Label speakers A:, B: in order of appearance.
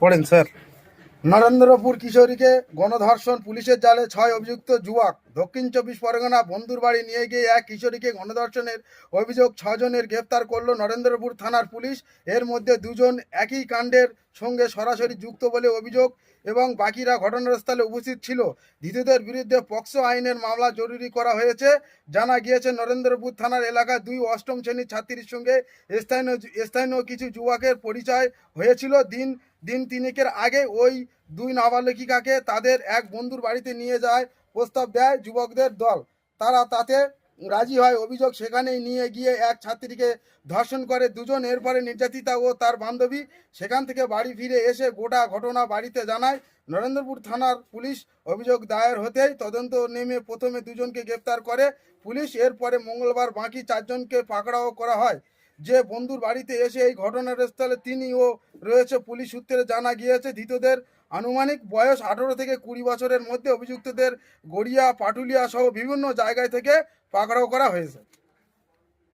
A: পড়েন স্যার। নরেন্দ্রপুর কিশোরীকে গণধর্ষণ, পুলিশের জালে 6 অভিযুক্ত যুবক। দক্ষিণ 24 পরগনা বন্ধুর বাড়ি নিয়ে গিয়ে এক কিশোরীকে গণধর্ষণের অভিযোগ 6 জনের গ্রেফতার করল নরেন্দ্রপুর থানার পুলিশ। এর মধ্যে 2 জন একই কাণ্ডের সঙ্গে সরাসরি যুক্ত বলে অভিযোগ এবং বাকিরা ঘটনাস্থলে উপস্থিত ছিল। ধৃতদের বিরুদ্ধে পক্সো আইনের মামলা জরুরি করা হয়েছে। জানা গিয়েছে, নরেন্দ্রপুর থানার এলাকায় 2 অষ্টম শ্রেণীর ছাত্রীর সঙ্গে স্থানীয় কিছু যুবকের পরিচয় হয়েছিল। দিন তিনেকের আগে ওই 2 নাবালিকাকে তাদের এক বন্ধুর বাড়িতে নিয়ে যায় প্রস্তাব দেয় যুবকদের দল। তারা তাতে রাজি হয়। অভিযোগ, সেখানেই নিয়ে গিয়ে এক ছাত্রীকে ধর্ষণ করে 2 জন। এরপরে নির্যাতিতা ও তার বান্ধবী সেখান থেকে বাড়ি ফিরে এসে গোটা ঘটনা বাড়িতে জানায় নরেন্দ্রপুর থানার পুলিশ। অভিযোগ দায়ের হতেই তদন্ত নেমে প্রথমে 2 জনকে গ্রেপ্তার করে পুলিশ। এরপরে মঙ্গলবার বাকি 4 জনকে পাকড়াও করা হয়। যে বন্ধুর বাড়িতে এসে এই ঘটনার স্থলে তিনিও রয়েছে। পুলিশ সূত্রে জানা গিয়েছে, ধৃতদের আনুমানিক বয়স 18 থেকে 20 বছরের মধ্যে। অভিযুক্তদের গড়িয়া, পাটুলিয়া সহ বিভিন্ন জায়গায় থেকে পাকড়াও করা হয়েছে।